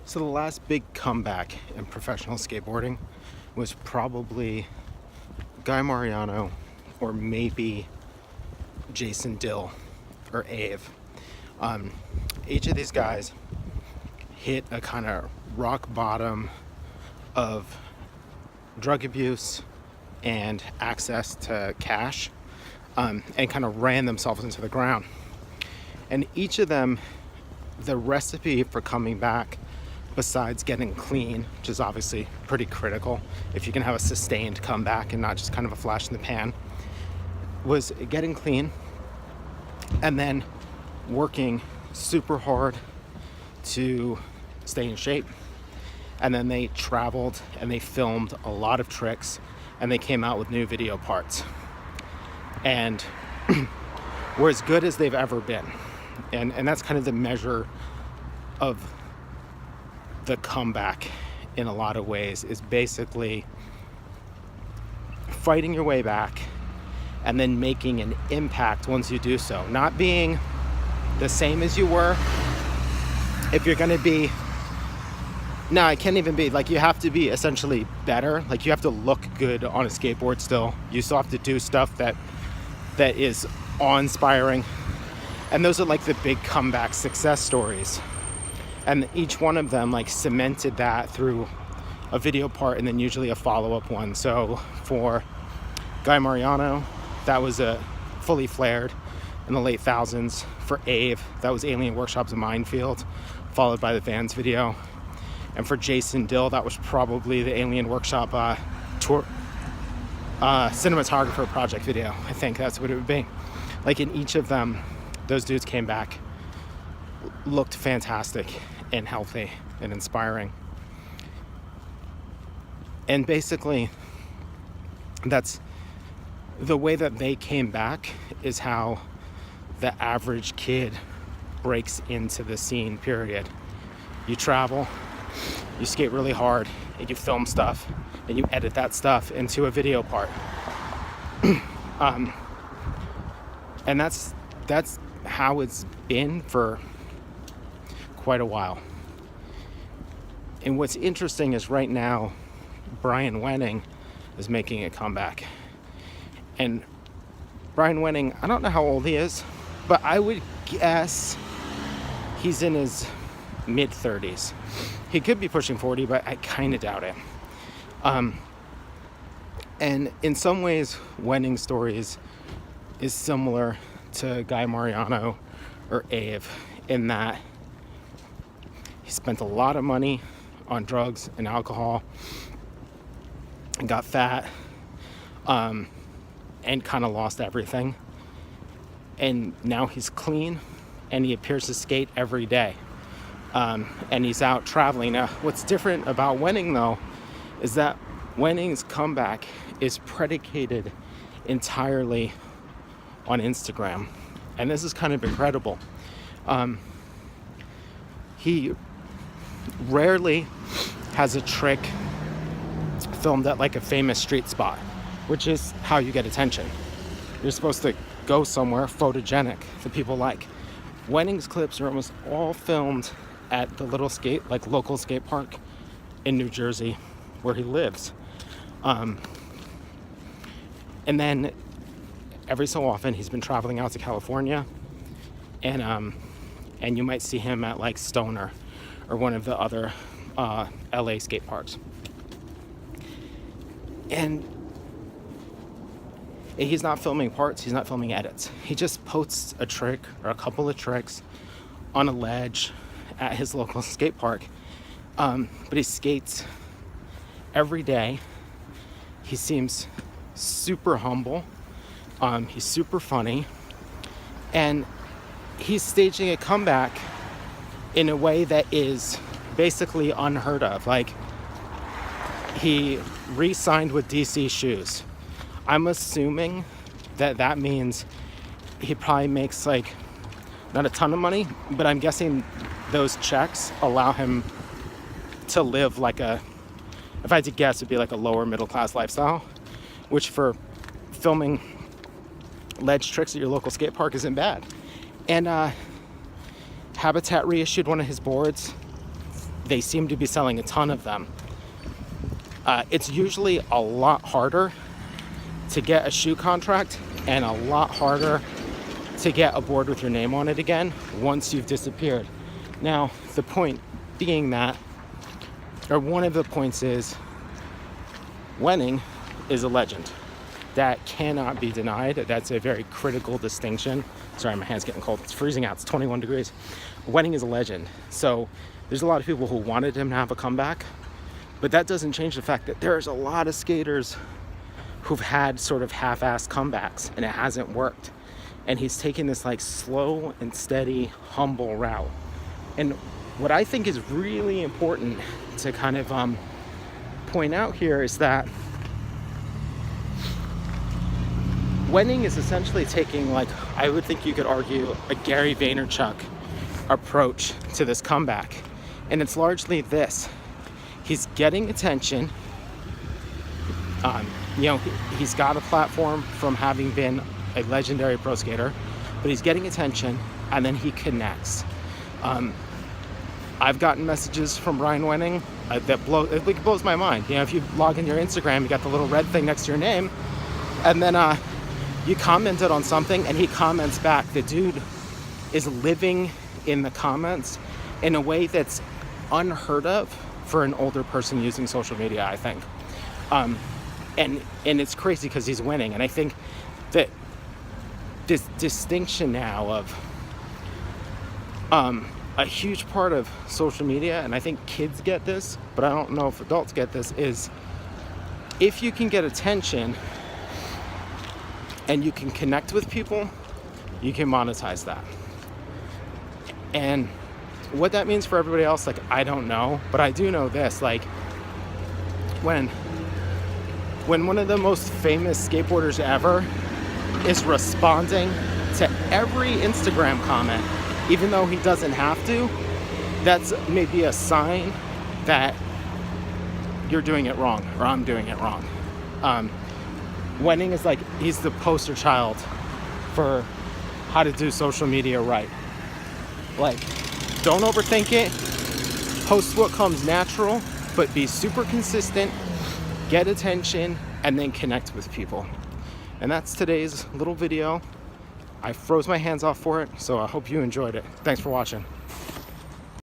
So the last big comeback in professional skateboarding was probably Guy Mariano or maybe Jason Dill or Ave. Each of these guys hit a kind of rock bottom of drug abuse and access to cash, and kind of ran themselves into the ground. And each of them, the recipe for coming back, besides getting clean, which is obviously pretty critical if you can have a sustained comeback and not just kind of a flash in the pan, was getting clean and then working super hard to stay in shape. And then they traveled and they filmed a lot of tricks and they came out with new video parts and were as good as they've ever been. And that's kind of the measure of the comeback in a lot of ways, is basically fighting your way back and then making an impact once you do so. Not being the same as you were. If you're going to be, no, it can't even be, like, you have to be essentially better. Like, you have to look good on a skateboard still. You still have to do stuff that is awe-inspiring. And those are like the big comeback success stories. And each one of them like cemented that through a video part and then usually a follow-up one. So for Guy Mariano, that was a fully flared in the late thousands. For Ave, that was Alien Workshop's Minefield, followed by the Vans video. And for Jason Dill, that was probably the Alien Workshop tour cinematographer project video. I think that's what it would be. Like, in each of them, those dudes came back, looked fantastic and healthy and inspiring. And basically, that's the way that they came back, is how the average kid breaks into the scene, period. You travel, you skate really hard, and you film stuff, and you edit that stuff into a video part. And that's how it's been for quite a while. And what's interesting is right now, Brian Wenning is making a comeback. And Brian Wenning, I don't know how old he is, but I would guess he's in his mid-30s. He could be pushing 40, but I kind of doubt it. And in some ways, Wenning's stories is similar to Guy Mariano or Ave, in that he spent a lot of money on drugs and alcohol and got fat, and kind of lost everything. And now he's clean and he appears to skate every day. And he's out traveling. Now, what's different about Wenning, though, is that Wenning's comeback is predicated entirely on Instagram. And this is kind of incredible. He rarely has a trick filmed at like a famous street spot, which is how you get attention. You're supposed to go somewhere photogenic that people like. Wenning's clips are almost all filmed at the little local skate park in New Jersey where he lives. And then every so often he's been traveling out to California, and you might see him at like Stoner or one of the other LA skate parks. And he's not filming parts, he's not filming edits. He just posts a trick or a couple of tricks on a ledge at his local skate park. But he skates every day. He seems super humble. He's super funny. And he's staging a comeback in a way that is basically unheard of. Like, he re-signed with DC Shoes. I'm assuming that means he probably makes like not a ton of money, but I'm guessing those checks allow him to live like if I had to guess, it'd be like a lower middle class lifestyle, which for filming ledge tricks at your local skate park isn't bad. And Habitat reissued one of his boards they seem to be selling a ton of them. It's usually a lot harder to get a shoe contract and a lot harder to get a board with your name on it again once you've disappeared. Now, the point being that, or one of the points is, Wenning is a legend. That cannot be denied. That's a very critical distinction. Sorry, my hand's getting cold. It's freezing out. It's 21 degrees. Wenning is a legend. So there's a lot of people who wanted him to have a comeback, but that doesn't change the fact that there's a lot of skaters who've had sort of half-assed comebacks and it hasn't worked. And he's taking this like slow and steady, humble route. And what I think is really important to kind of point out here is that Wenning is essentially taking, like, I would think you could argue, a Gary Vaynerchuk approach to this comeback. And it's largely this. He's getting attention. He's got a platform from having been a legendary pro skater, but he's getting attention, and then he connects. I've gotten messages from Ryan Wenning that blows my mind. If you log in your Instagram, you got the little red thing next to your name, and then you commented on something and he comments back. The dude is living in the comments in a way that's unheard of for an older person using social media, I think. And it's crazy because he's winning. And I think that this distinction now of a huge part of social media, and I think kids get this, but I don't know if adults get this, is if you can get attention and you can connect with people, you can monetize that. And what that means for everybody else, like, I don't know, but I do know this, like, when one of the most famous skateboarders ever is responding to every Instagram comment, even though he doesn't have to, that's maybe a sign that you're doing it wrong, or I'm doing it wrong. Wenning is like, he's the poster child for how to do social media right. Like, don't overthink it. Post what comes natural, but be super consistent, get attention, and then connect with people. And that's today's little video. I froze my hands off for it, so I hope you enjoyed it. Thanks for watching.